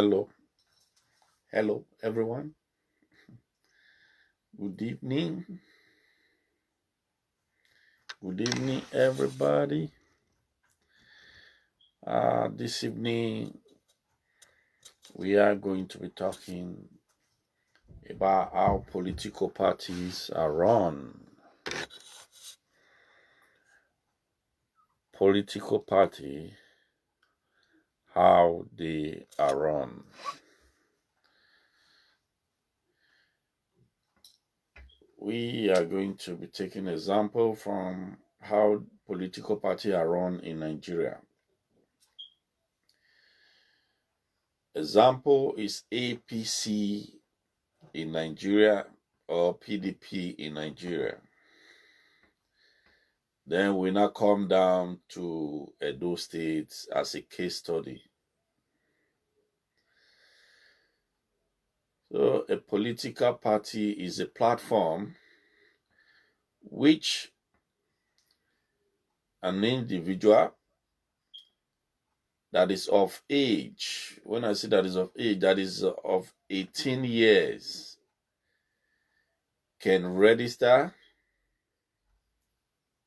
Hello, hello, everyone. Good evening. Good evening, everybody. This evening, we are going to be talking about how political parties are run. Political party, how they are run. We are going to be taking example from how political parties are run in Nigeria. Example is APC in Nigeria or PDP in Nigeria. Then we now come down to Edo State as a case study. So a political party is a platform which an individual that is of age, when I say that is of age, that is of 18 years, can register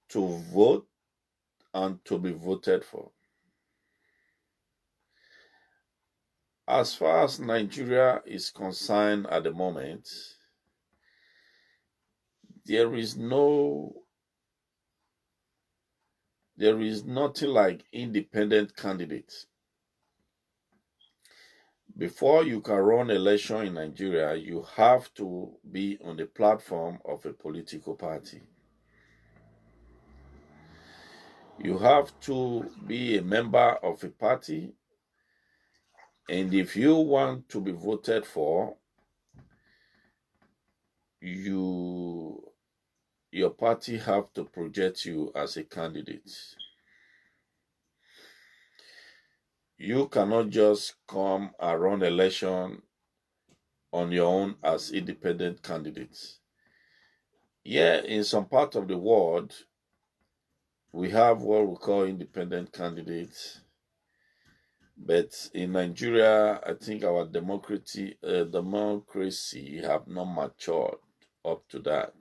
to vote and to be voted for. As far as Nigeria is concerned at the moment, there is nothing like independent candidates. Before you can run election in Nigeria, you have to be on the platform of a political party. You have to be a member of a party, and if you want to be voted for, your party have to project you as a candidate. You cannot just come and run election on your own as independent candidates. Yeah, in some part of the world, we have what we call independent candidates. But in Nigeria, I think our democracy have not matured up to that.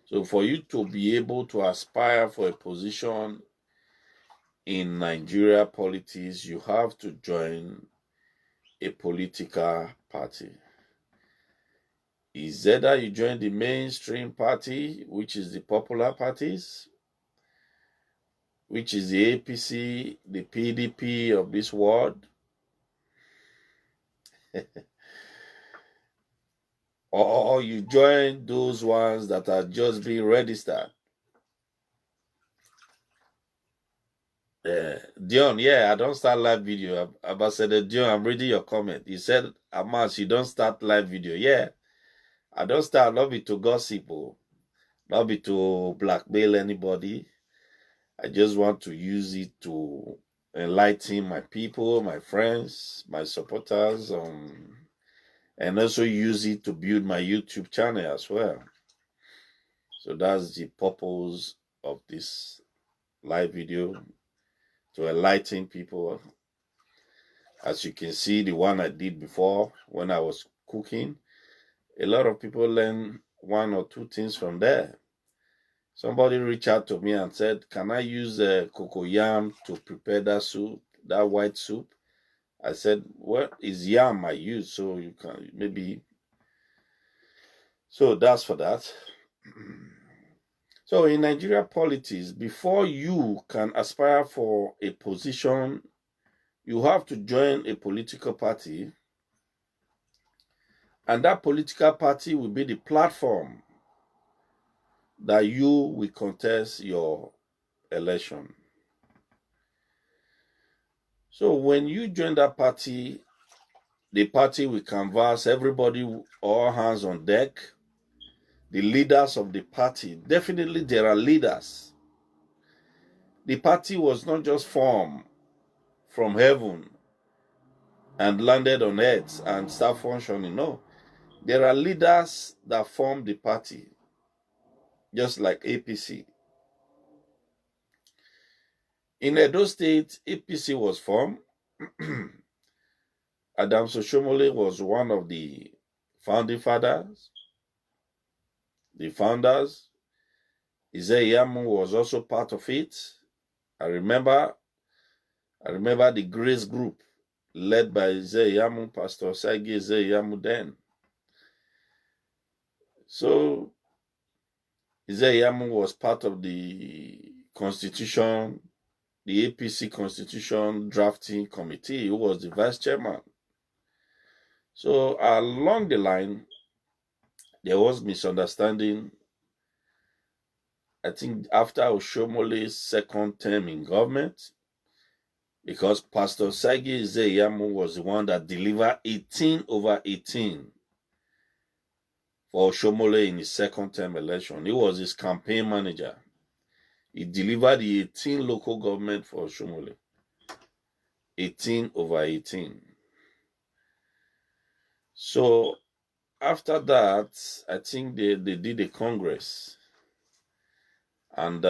So for you to be able to aspire for a position in Nigeria politics, you have to join a political party. Is either you join the mainstream party, which is the popular parties, which is the APC, the PDP of this world, or you join those ones that are just being registered. Dion, I don't start live video. Ambassador Dion, I'm reading your comment. You said, Amas, you don't start live video. Yeah, I don't start, not be to gossip, not be to blackmail anybody. I just want to use it to enlighten my people, my friends, my supporters, and also use it to build my YouTube channel as well. So that's the purpose of this live video, to enlighten people. As you can see, the one I did before when I was cooking, a lot of people learn one or two things from there. Somebody reached out to me and said, can I use cocoyam to prepare that soup, that white soup? I said, what is yam I use? So you can maybe. So that's for that. So in Nigeria politics, before you can aspire for a position, you have to join a political party, and that political party will be the platform that you will contest your election. So when you join that party, the party will canvass everybody, all hands on deck. The leaders of the party, definitely there are leaders. The party was not just formed from heaven and landed on earth and start functioning. No, there are leaders that form the party, just like APC. In Edo State, APC was formed. Adams Oshomole was one of the founding fathers, the founders. Ize Iyamu was also part of it. I remember the Grace Group led by Ize Iyamu, Pastor Osagie Ize Iyamu then. So Ize Iyamu was part of the Constitution, the APC Constitution drafting committee. He was the vice chairman. So along the line, there was misunderstanding. I think after Oshomole's second term in government, because Pastor Osagie Ize Iyamu was the one that delivered 18/18 for Oshomole in his second term election. He was his campaign manager. He delivered the 18 local government for Oshomole. 18/18. So after that, I think they did a congress. And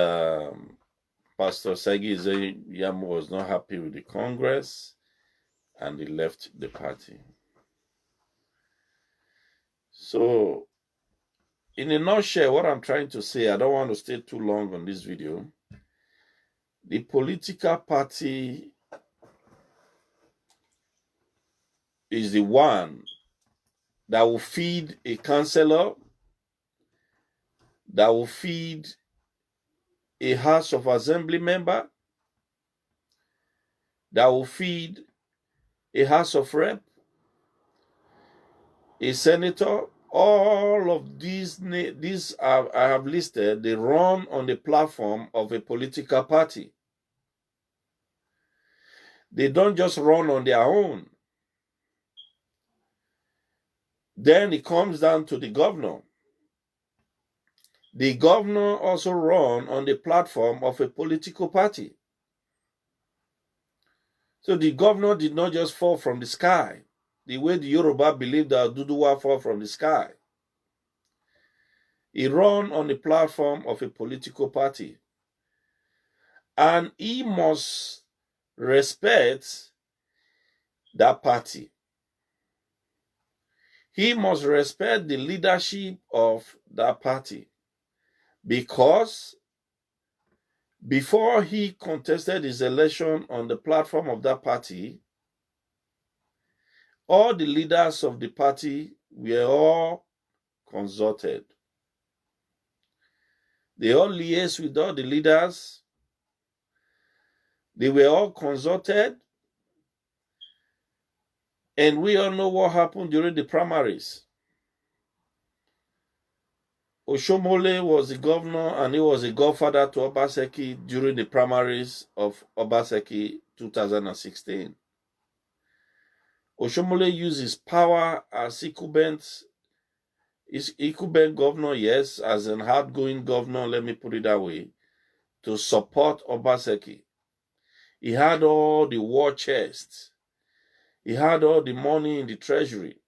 Pastor Osagie Ize Iyamu was not happy with the congress and he left the party. So in a nutshell, what I'm trying to say, I don't want to stay too long on this video. The political party is the one that will feed a councillor, that will feed a House of Assembly member, that will feed a House of Rep, a senator. All of these I have listed, they run on the platform of a political party. They don't just run on their own. Then it comes down to the governor. The governor also runs on the platform of a political party. So the governor did not just fall from the sky, the way the Yoruba believe that Duduwa fall from the sky. He runs on the platform of a political party. And he must respect that party. He must respect the leadership of that party. Because before he contested his election on the platform of that party, all the leaders of the party were all consulted. They all liaised with all the leaders. They were all consulted. And we all know what happened during the primaries. Oshomole was the governor and he was a godfather to Obaseki during the primaries of Obaseki 2016. Oshomole used his power as incumbent governor, yes, as an outgoing governor, let me put it that way, to support Obaseki. He had all the war chest. He had all the money in the treasury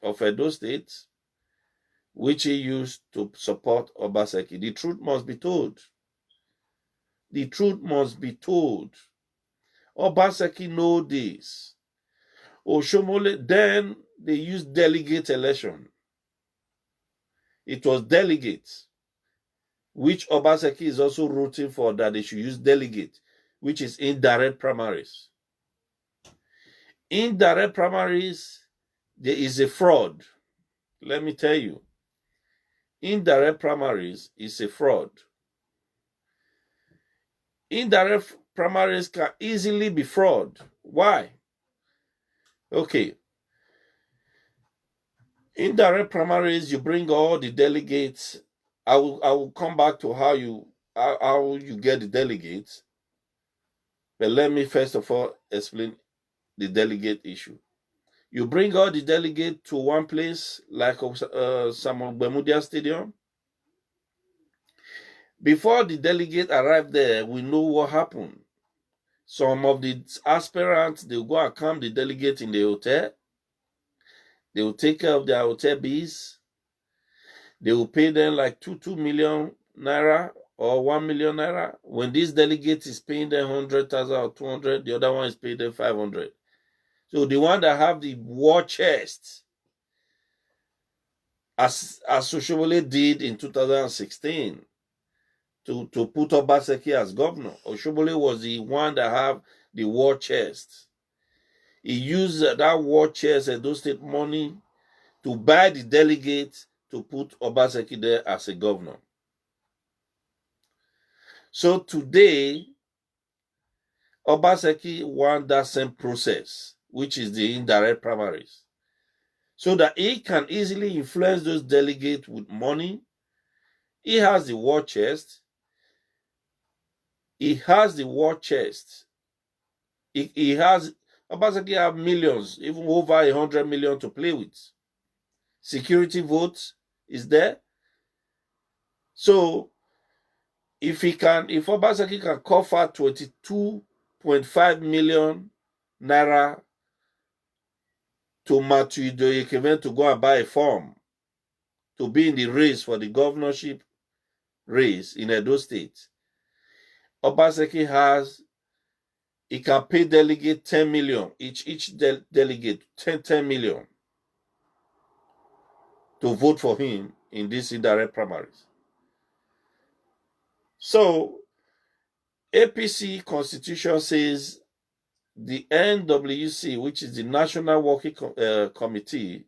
of Edo State, which he used to support Obaseki. The truth must be told. The truth must be told. Obaseki know this. Oshomole, then they used delegate election. It was delegates, which Obaseki is also rooting for, that they should use delegate, which is indirect primaries. Indirect primaries, there is a fraud. Let me tell you. Indirect primaries is a fraud. Indirect primaries can easily be fraud. Why? Okay. Indirect primaries, you bring all the delegates. I will come back to how you get the delegates. But let me first of all explain the delegate issue. You bring all the delegates to one place, like Samuel Bemudia Stadium. Before the delegate arrive there, we know what happened. Some of the aspirants, they will go and camp the delegate in the hotel. They will take care of their hotel bills. They will pay them like 2 million naira or 1 million naira. When this delegate is paying them 100,000 or 200, the other one is paying them 500. So the one that have the war chest, as Oshobole did in 2016, to put Obaseki as governor. Oshobole was the one that have the war chest. He used that war chest and those state money to buy the delegates to put Obaseki there as a governor. So today, Obaseki wants that same process, which is the indirect primaries, so that he can easily influence those delegates with money. He has the war chest. He has the war chest. He has, Obaseki have millions, even over 100 million to play with. Security votes is there. So if Obaseki can cover 22.5 million naira to Matthew Doyekeven to go and buy a form to be in the race for the governorship race in Edo State, Obaseki he can pay delegate 10 million, each delegate 10 million to vote for him in this indirect primaries. So APC constitution says the NWC, which is the National Working Committee,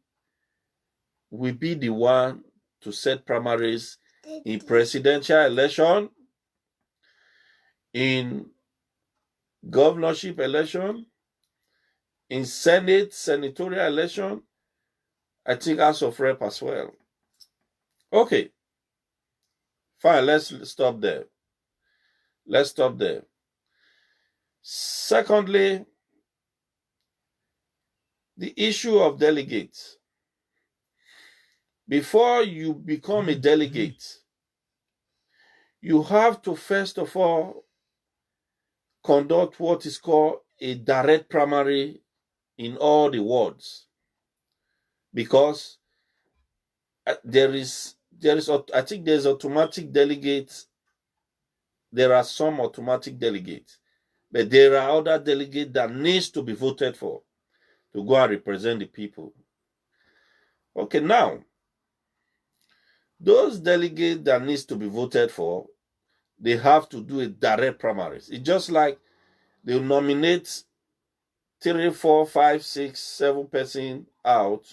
will be the one to set primaries in presidential election, in governorship election, in senatorial election, I think House of Rep as well. Okay, fine, let's stop there. Let's stop there. Secondly, the issue of delegates. Before you become a delegate, you have to first of all conduct what is called a direct primary in all the wards, because there is I think there's automatic delegates. There are some automatic delegates, but there are other delegates that needs to be voted for to go and represent the people. Okay, now those delegates that needs to be voted for, they have to do a direct primaries. It's just like they nominate 3, 4, 5, 6, 7 person out,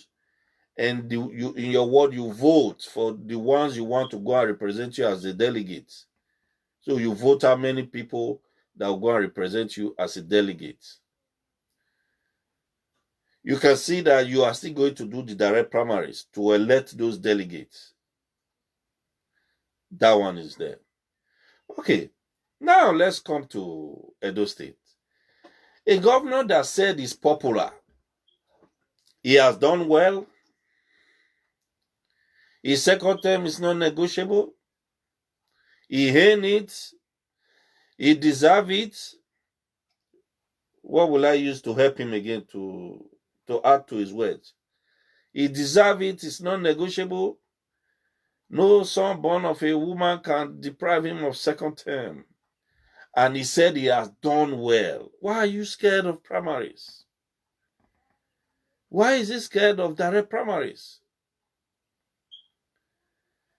and in your ward you vote for the ones you want to go and represent you as the delegates. So you vote how many people that will go and represent you as a delegate. You can see that you are still going to do the direct primaries to elect those delegates. That one is there. Okay, now let's come to Edo State. A governor that said is popular. He has done well. His second term is not negotiable. He earned it. He deserves it. What will I use to help him again to add to his words? He deserves it. It's not negotiable. No son born of a woman can deprive him of second term. And he said he has done well. Why are you scared of primaries? Why is he scared of direct primaries?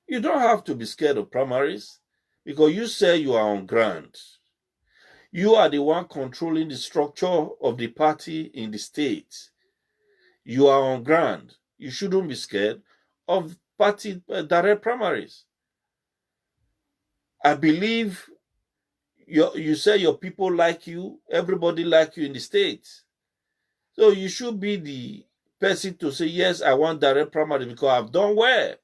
You don't have to be scared of primaries, because you say you are on ground. You are the one controlling the structure of the party in the state. You are on ground. You shouldn't be scared of party direct primaries. I believe you say your people like you, everybody like you in the state. So you should be the person to say, yes, I want direct primary because I've done well.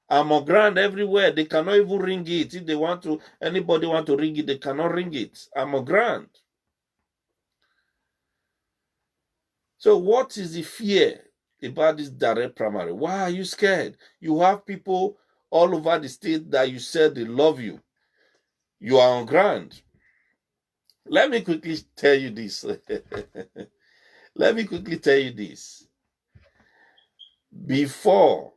I'm on ground everywhere. They cannot even ring it. If they want to, anybody want to ring it, they cannot ring it. I'm on ground. So what is the fear about this direct primary? Why are you scared? You have people all over the state that you said they love you. You are on ground. Let me quickly tell you this. Let me quickly tell you this. Before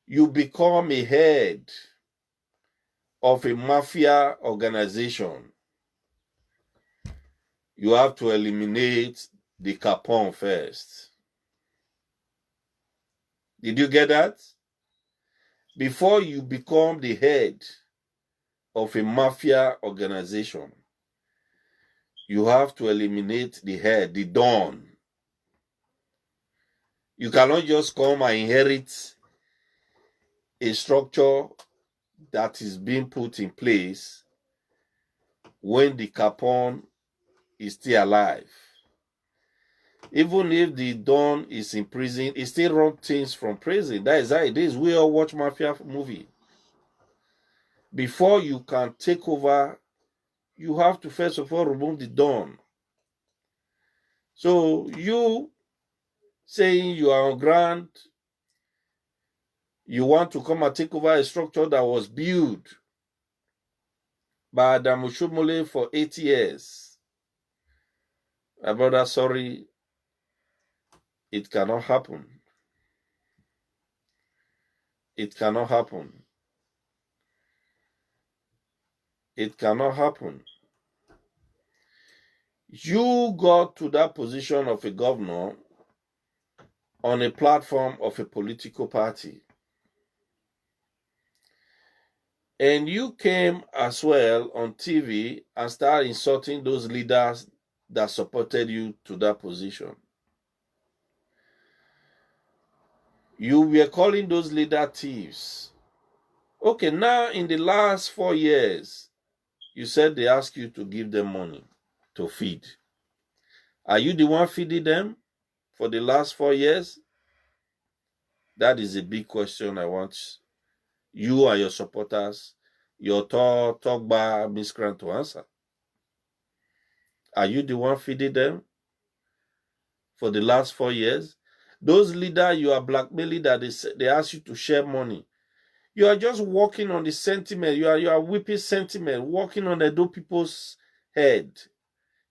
you become a head of a mafia organization, you have to eliminate the Capone first. Did you get that? Before you become the head of a mafia organization, you have to eliminate the head, the don. You cannot just come and inherit a structure that is being put in place when the Capone is still alive. Even if the don is in prison, he still runs things from prison. That is how it is. We all watch mafia movie. Before you can take over, you have to first of all remove the don. So you saying you are on ground, you want to come and take over a structure that was built by Adam Oshomole for 8 years. My brother, sorry, it cannot happen. It cannot happen. It cannot happen. You got to that position of a governor on a platform of a political party. And you came as well on TV and started insulting those leaders that supported you to that position. You were calling those leaders thieves. Okay, now in the last 4 years, you said they asked you to give them money to feed. Are you the one feeding them for the last 4 years? That is a big question I want you and your supporters, your Togba miscreant to answer. Are you the one feeding them for the last 4 years? Those leaders you are blackmailing that they ask you to share money. You are just walking on the sentiment. You are whipping sentiment, walking on the people's head.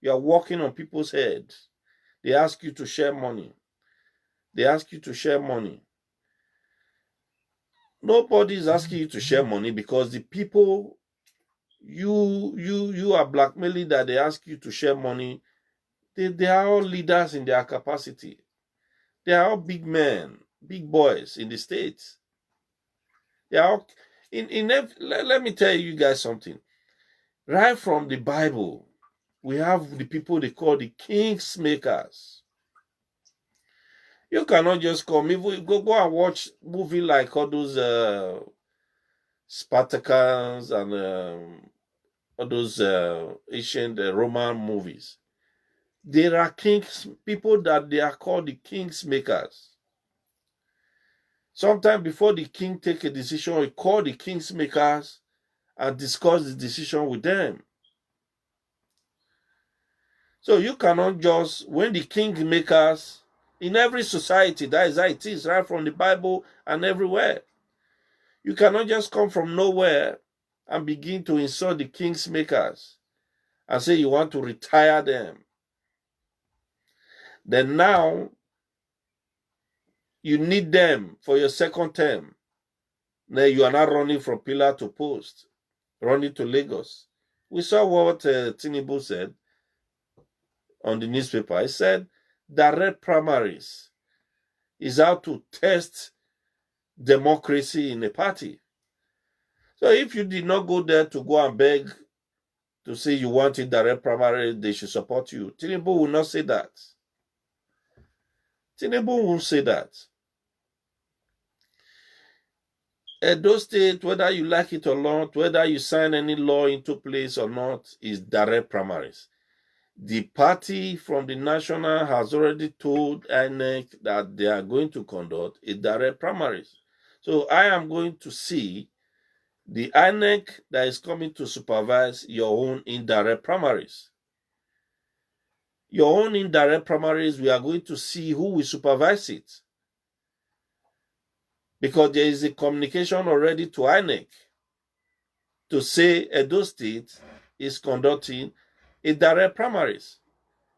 You are walking on people's head. They ask you to share money. They ask you to share money. Nobody is asking you to share money because the people you are blackmailing that they ask you to share money, they are all leaders in their capacity. They are all big men, big boys in the States. They are all, let me tell you guys something. Right from the Bible, we have the people they call the kings makers. You cannot just come. If we go and watch movie like all those Spartacus and all those ancient Roman movies. There are kings, people that they are called the kings makers. Sometimes before the king take a decision, he call the kings makers and discuss the decision with them. So you cannot just, when the king makers, in every society, that is how it is, right from the Bible and everywhere. You cannot just come from nowhere and begin to insult the kings makers and say you want to retire them. Then now, you need them for your second term. Now you are not running from pillar to post, running to Lagos. We saw what Tinubu said on the newspaper. He said direct primaries is how to test democracy in a party. So if you did not go there to go and beg to say you want a direct primary, they should support you, Tinubu will not say that. Tinubu won't say that. Edo State, whether you like it or not, whether you sign any law into place or not, is direct primaries. The party from the national has already told INEC that they are going to conduct a direct primaries. So I am going to see the INEC that is coming to supervise your own indirect primaries. Your own indirect primaries, we are going to see who will supervise it. Because there is a communication already to INEC to say Edo State is conducting a direct primaries,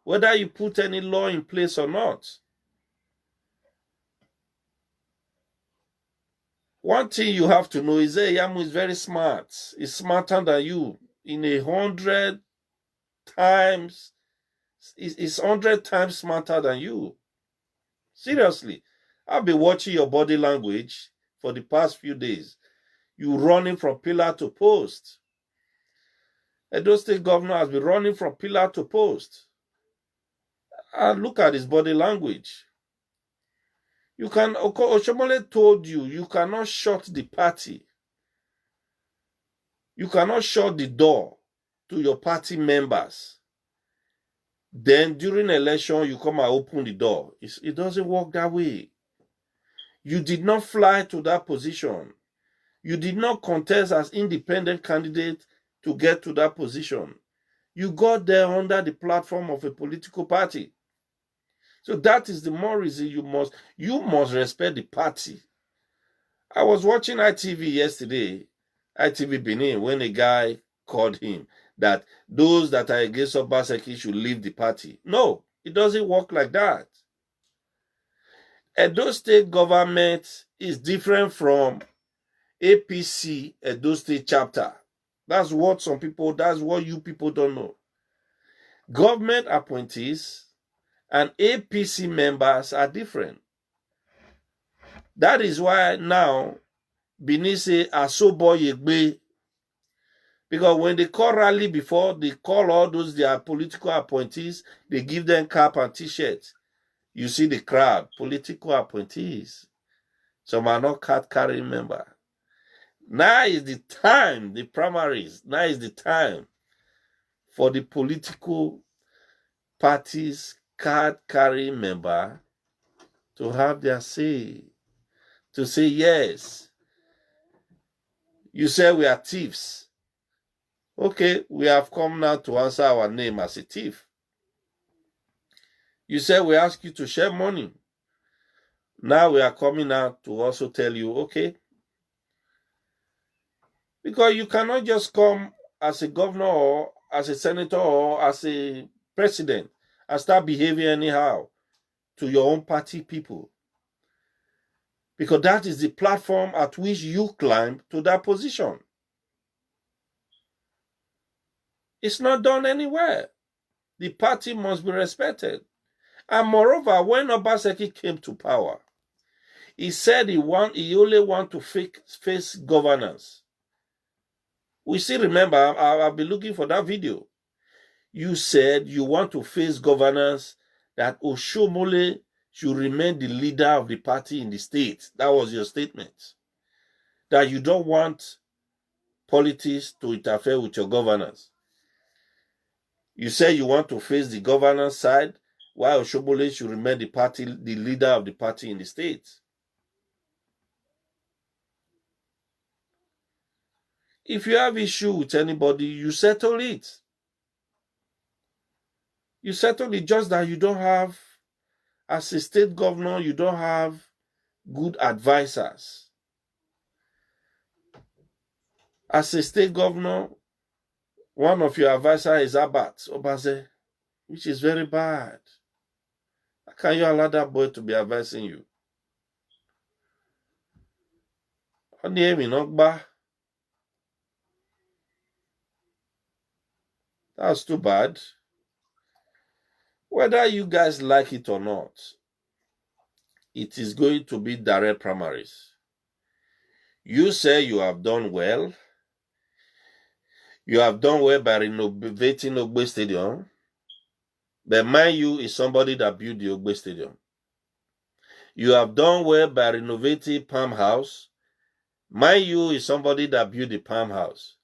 whether you put any law in place or not. One thing you have to know is Ize Iyamu is very smart. He's smarter than you in 100 times. He's 100 times smarter than you. Seriously. I've been watching your body language for the past few days. You running from pillar to post. Edo State governor has been running from pillar to post. And look at his body language. You can, Oshomole told you, you cannot shut the party. You cannot shut the door to your party members. Then during election, you come and open the door. It doesn't work that way. You did not fly to that position. You did not contest as independent candidate to get to that position. You got there under the platform of a political party. So that is the more reason you must respect the party. I was watching ITV yesterday, ITV Benin, when a guy called him that those that are against Obaseki should leave the party. No, it doesn't work like that. Edo State government is different from APC Edo State chapter. That's what you people don't know. Government appointees and APC members are different. That is why now Benin say Asobo Yegbe. Because when they call rally before, they call all those their political appointees, they give them cap and t-shirts. You see the crowd, political appointees. Some are not card carrying members. Now is the time, the primaries, now is the time for the political parties card carrying member to have their say, to say yes. You say we are thieves. Okay, we have come now to answer our name as a thief. You said we ask you to share money. Now we are coming out to also tell you, okay, because you cannot just come as a governor or as a senator or as a president and start behaving anyhow to your own party people. Because that is the platform at which you climb to that position. It's not done anywhere. The party must be respected. And moreover, when Obaseki came to power, he said he only want to face governance. We still remember, I'll be looking for that video. You said you want to face governance, that Oshomole should remain the leader of the party in the state. That was your statement. That you don't want politics to interfere with your governance. You said you want to face the governance side, while Oshomole should remain the leader of the party in the state. If you have issue with anybody, you settle it. You settle it, just that you don't have, as a state governor, you don't have good advisors. As a state governor, one of your advisors is Abat Obaze, which is very bad. How can you allow that boy to be advising you? That's too bad. Whether you guys like it or not, it is going to be direct primaries. You say you have done well. You have done well by renovating Ogbe Stadium. But mind you, is somebody that built the Ogbe Stadium. You have done well by renovating Palm House. Mind you, is somebody that built the Palm House.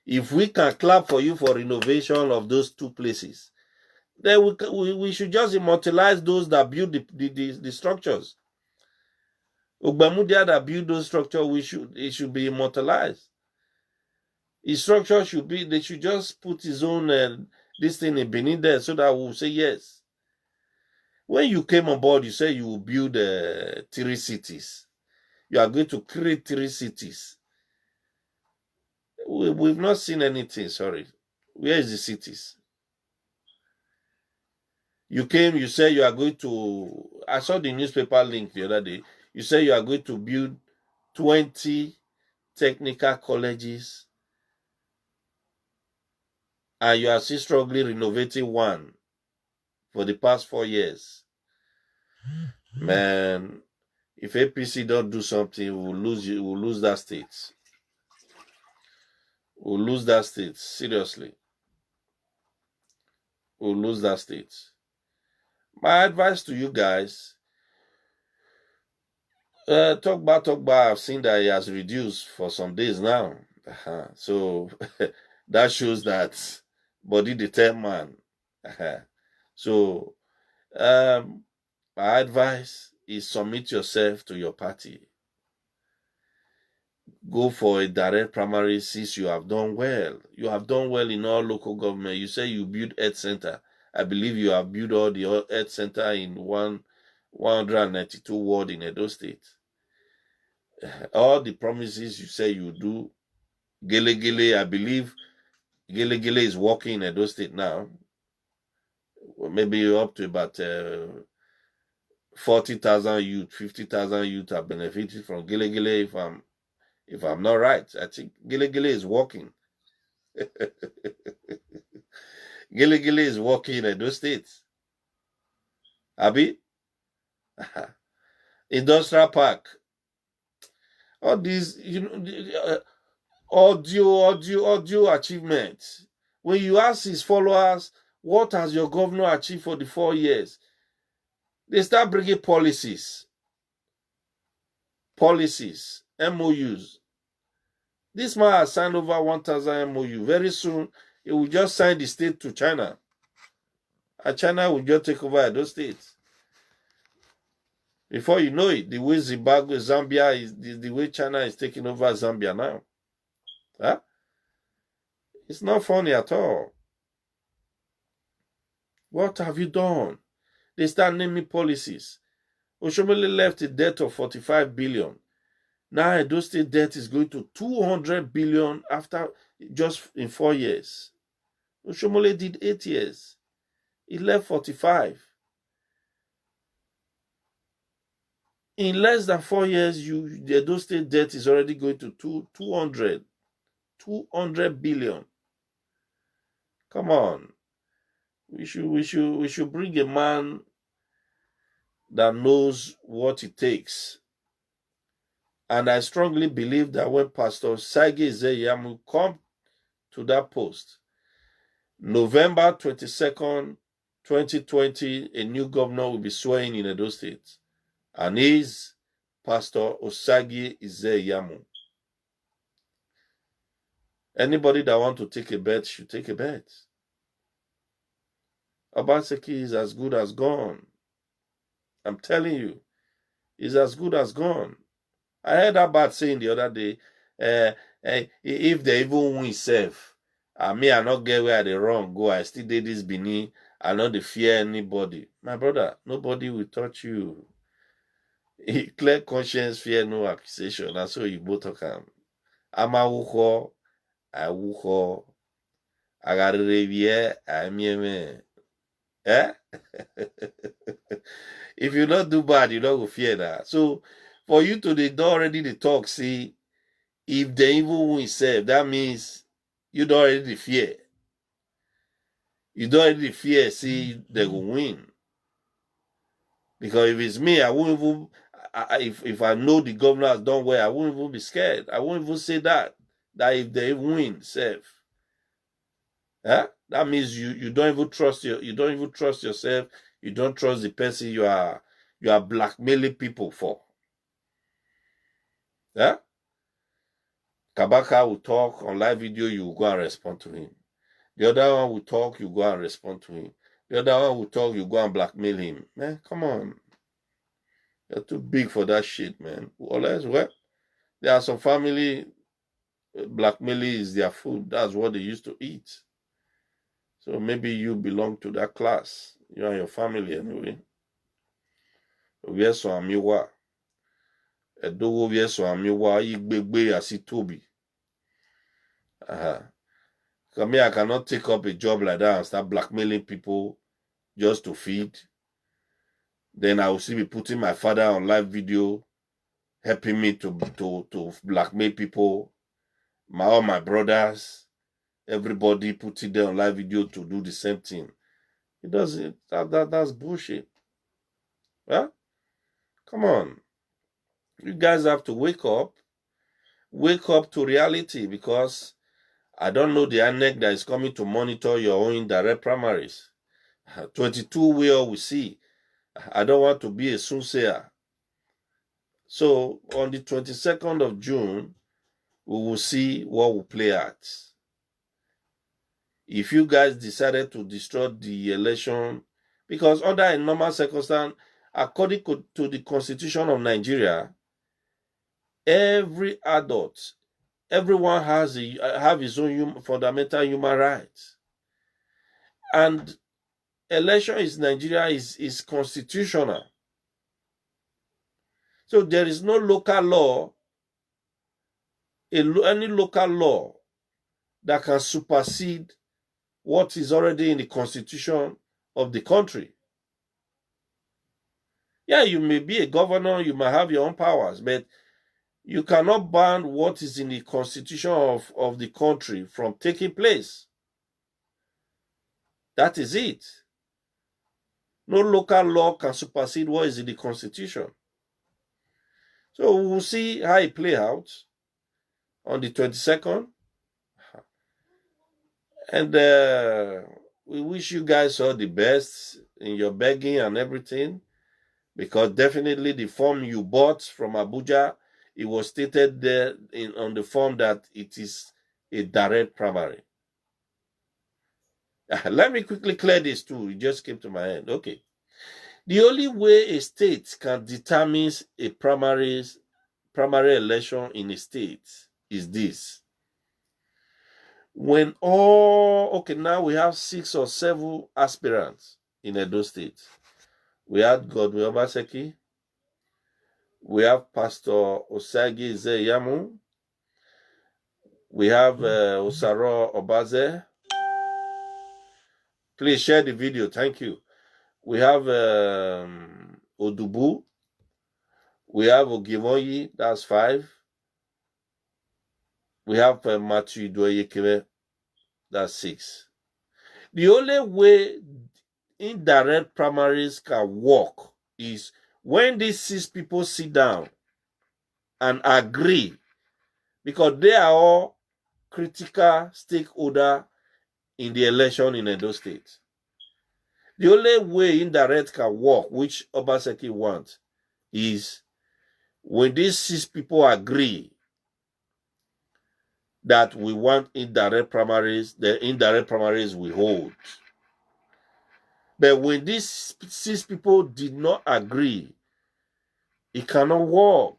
If we can clap for you for renovation of those two places, then we should just immortalize those that build the structures. Ogbamudia that built those structures, it should be immortalized. His structure should be, they should just put his own this thing in Benin there so that we'll say yes. When you came on board, you said you will build 3 cities. You are going to create 3 cities. We've not seen anything, sorry. Where is the cities? You came, you said you are going to, I saw the newspaper link the other day. You said you are going to build 20 technical colleges, and you are still struggling renovating one for the past 4 years. Man, if APC don't do something, we'll lose that state. We'll lose that state, seriously. We'll lose that state. My advice to you guys, talk about. I've seen that it has reduced for some days now. So that shows that body determined. So my advice is submit yourself to your party. Go for a direct primary since you have done well. You have done well in all local government. You say you build health center. I believe you have built all the health center in 192 ward in Edo State. All the promises you say you do, Gele, I believe Gele is working in Edo State now. Maybe up to about 40,000 youth, 50,000 youth are benefiting from Gele if I'm not right. I think Gele is working. Gele is working in Edo State. Abi? Industrial Park. All these, audio achievements. When you ask his followers, what has your governor achieved for the 4 years? They start bringing policies, MOUs. This man has signed over 1,000 MOU. Very soon, he will just sign the state to China. And China will just take over those states. Before you know it, the way Zambia is, the way China is taking over Zambia now. Huh? It's not funny at all. What have you done? They start naming policies. Oshomole left a debt of 45 billion. Now Edo State debt is going to 200 billion after just in 4 years. Oshomole did 8 years. He left 45. In less than 4 years, the Edo State debt is already going to 200 billion. Come on. We should bring a man that knows what it takes. And I strongly believe that when Pastor Osagie Ize Iyamu come to that post, November 22nd, 2020, a new governor will be swearing in Edo State. And he's Pastor Osagie Ize Iyamu. Anybody that wants to take a bet should take a bet. Obaseki is as good as gone. I'm telling you, he's as good as gone. I heard Abad saying the other day, if they even win safe, I not get where they wrong go. I still did this Benin. I not fear anybody. My brother, nobody will touch you. Clear conscience, fear no accusation. That's what you both talk. I'm a wuho, I wuho. I got a review, I'm me. Eh? If you don't do bad, you don't go fear that. So for you to they don't already the talk, see, if they even win safe, that means you don't already fear. You don't already fear, see, they go win. Because if it's me, I won't even, if I know the governor has done well, I won't even be scared. I won't even say that if they win safe. Huh? That means you don't even trust yourself. You don't trust the person you are blackmailing people for. Yeah? Kabaka will talk on live video, you will go and respond to him. The other one will talk, you go and respond to him. The other one will talk, you go and blackmail him. Man, come on. You're too big for that shit, man. Well, there are some family, blackmailing is their food. That's what they used to eat. So maybe you belong to that class. You and your family anyway. Ovieso amiwa. Edo ovieso amiwa. Igbegbe asi tobi. Come here, I cannot take up a job like that and start blackmailing people just to feed. Then I will still be putting my father on live video. helping me to blackmail people, all my brothers, everybody putting them on live video to do the same thing. It doesn't. That's bullshit. Huh? Come on. You guys have to wake up to reality, because I don't know the INEC that is coming to monitor your own direct primaries. 22 we see. I don't want to be a soothsayer. So on the 22nd of June, we will see what will play out. If you guys decided to destroy the election, because under a normal circumstance, according to the Constitution of Nigeria, every adult, everyone have his own fundamental human rights. And election in Nigeria is constitutional. So there is no local law, any local law that can supersede what is already in the constitution of the country. Yeah, you may be a governor, you might have your own powers, but you cannot ban what is in the constitution of the country from taking place. That is it. No local law can supersede what is in the constitution. So we'll see how it play out on the 22nd. And we wish you guys all the best in your begging and everything, because definitely the form you bought from Abuja, it was stated there on the form that it is a direct primary. Let me quickly clear this too. It just came to my head. Okay. The only way a state can determine a primary election in a state is this. When now we have 6 or 7 aspirants in Edo State. We had Godwin Obaseki. We have Pastor Osagie Ize Iyamu. We have Osaro Obaze. Please share the video. Thank you. We have Odubu. We have Ogimoyi. That's 5. We have Matthew Doyekeme. That's 6. The only way indirect primaries can work is when these 6 people sit down and agree, because they are all critical stakeholders in the election in Edo State. The only way indirect can work, which Obaseki wants, is when these 6 people agree that we want indirect primaries, the indirect primaries we hold. But when these 6 people did not agree, it cannot work.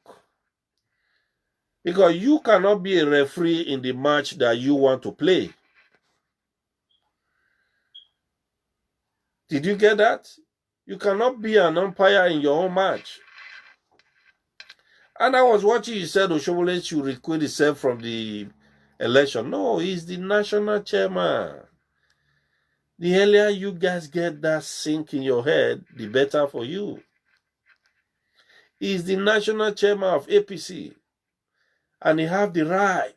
Because you cannot be a referee in the match that you want to play. Did you get that? You cannot be an umpire in your own match. And I was watching, you said Oshomole should recruit himself from the election. No, he's the national chairman. The earlier you guys get that sink in your head, the better for you. He's the national chairman of APC. And he have the right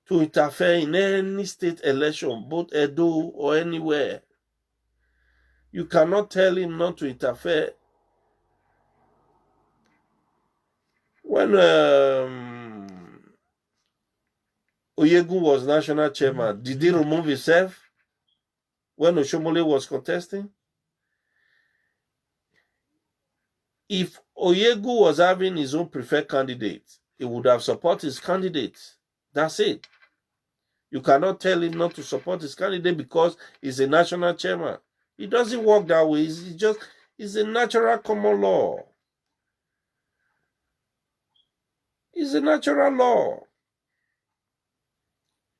to interfere in any state election, both Edo or anywhere. You cannot tell him not to interfere. When Oyegu was national chairman, did he remove himself when Oshomole was contesting? If Oyegu was having his own preferred candidate, he would have supported his candidate. That's it. You cannot tell him not to support his candidate because he's a national chairman. It doesn't work that way. It's a natural common law. It's a natural law.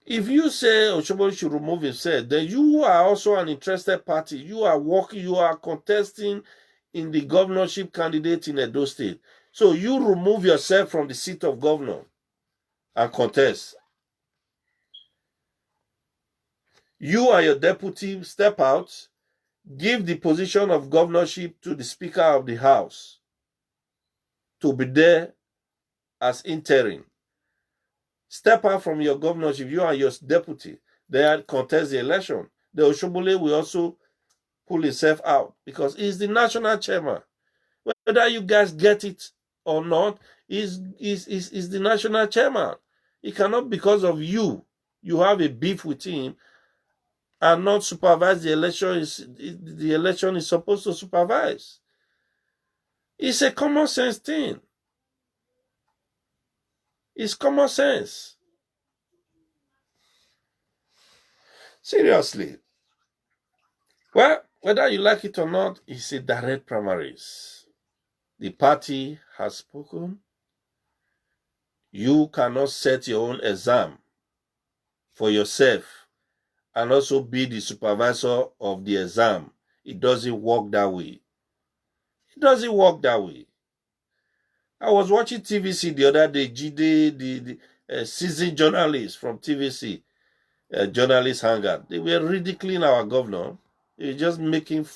If you say Oshomole should remove himself, then you are also an interested party. You are contesting in the governorship candidate in Edo State. So you remove yourself from the seat of governor and contest. You and your deputy step out, give the position of governorship to the Speaker of the House. to be there as interim. Step out from your governorship, you and your deputy, they contest the election. The Oshobole will also pull himself out because he's the national chairman. Whether you guys get it or not, he's the national chairman. He cannot, because of you have a beef with him and not supervise the election. The election is supposed to supervise. It's a common sense thing. It's common sense. Seriously. Well, whether you like it or not, it's a direct primaries. The party has spoken. You cannot set your own exam for yourself and also be the supervisor of the exam. It doesn't work that way. It doesn't work that way. I was watching TVC the other day, the seasoned journalist from TVC, journalist hangout. They were ridiculing our governor. They were just making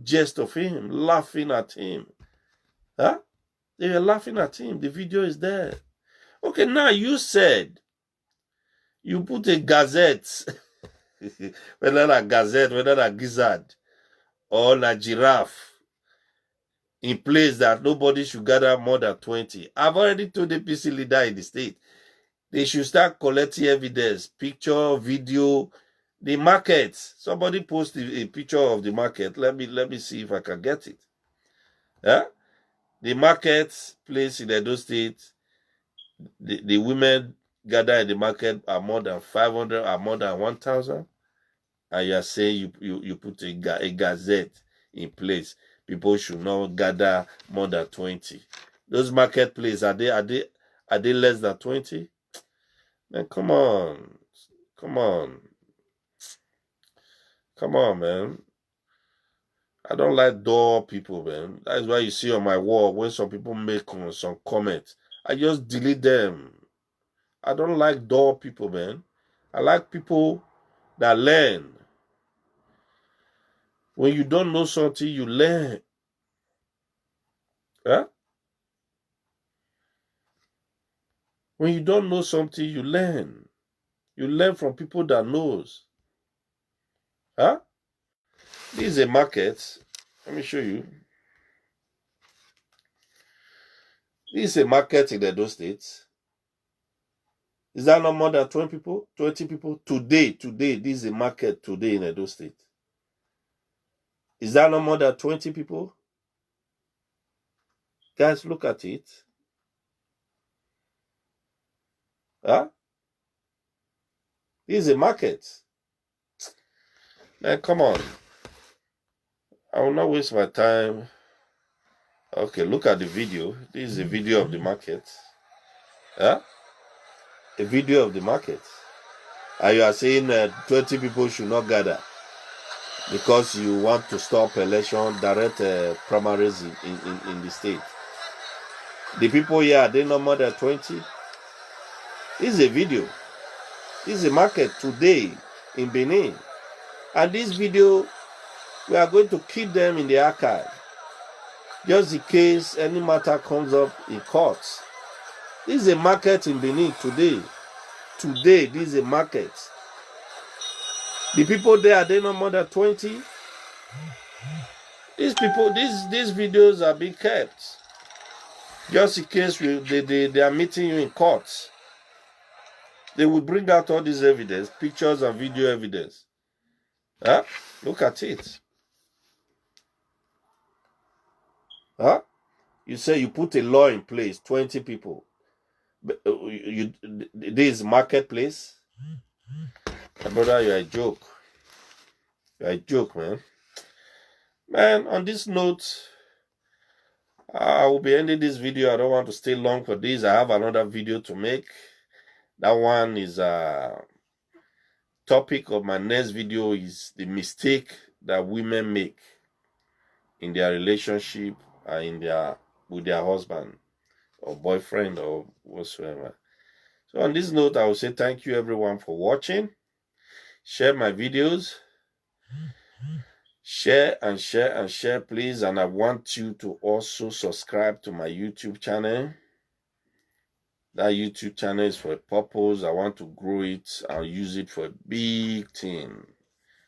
jest of him, laughing at him. Huh? They were laughing at him. The video is there. Okay, now you said you put a gazette, whether a gazette, whether a gizzard, or a giraffe, in place that nobody should gather more than 20. I've already told the PC leader in the state, they should start collecting evidence, picture, video, the market. Somebody posted a picture of the market. Let me see if I can get it. Yeah? The market place in Edo State, the women gather in the market are more than 500, are more than 1,000. And you are saying you put a gazette in place. People should not gather more than 20. Those marketplaces, are they less than 20? Man, come on. Come on, man. I don't like dull people, man. That's why you see on my wall when some people make some comments, I just delete them. I don't like dull people, man. I like people that learn. When you don't know something, you learn. Huh? When you don't know something, you learn. You learn from people that knows. Huh? This is a market. Let me show you. This is a market in Edo State. Is that not more than 20 people? 20 people? Today, this is a market today in Edo State. Is that not more than 20 people? Guys, look at it. Huh? This is a market. Man, come on. I will not waste my time. Okay, look at the video. This is a video of the market. Huh? A video of the market. And you are saying 20 people should not gather because you want to stop election, direct primaries in the state. The people here, are they not more than 20? This is a video. This is a market today in Benin. And this video, we are going to keep them in the archive. Just in case any matter comes up in courts. This is a market in Benin today. Today, this is a market. The people there, are they not more than 20? These people, these videos are being kept. Just in case they are meeting you in court. They will bring out all this evidence, pictures and video evidence. Huh? Look at it. Huh? You say you put a law in place, 20 people. This marketplace. My brother, you're a joke. You're a joke, man. Man, on this note, I will be ending this video. I don't want to stay long for this. I have another video to make. That one is a topic of my next video is the mistake that women make in their relationship and with their husband or boyfriend or whatsoever. So on this note, I will say thank you everyone for watching. Share my videos. Share and share and share, please. And I want you to also subscribe to my YouTube channel. That YouTube channel is for a purpose. I want to grow it and use it for a big thing.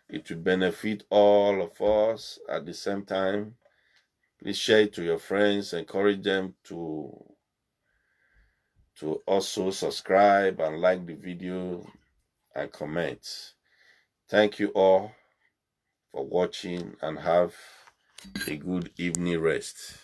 It will benefit all of us at the same time. Please share it to your friends. Encourage them to also subscribe and like the video and comment. Thank you all for watching and have a good evening rest.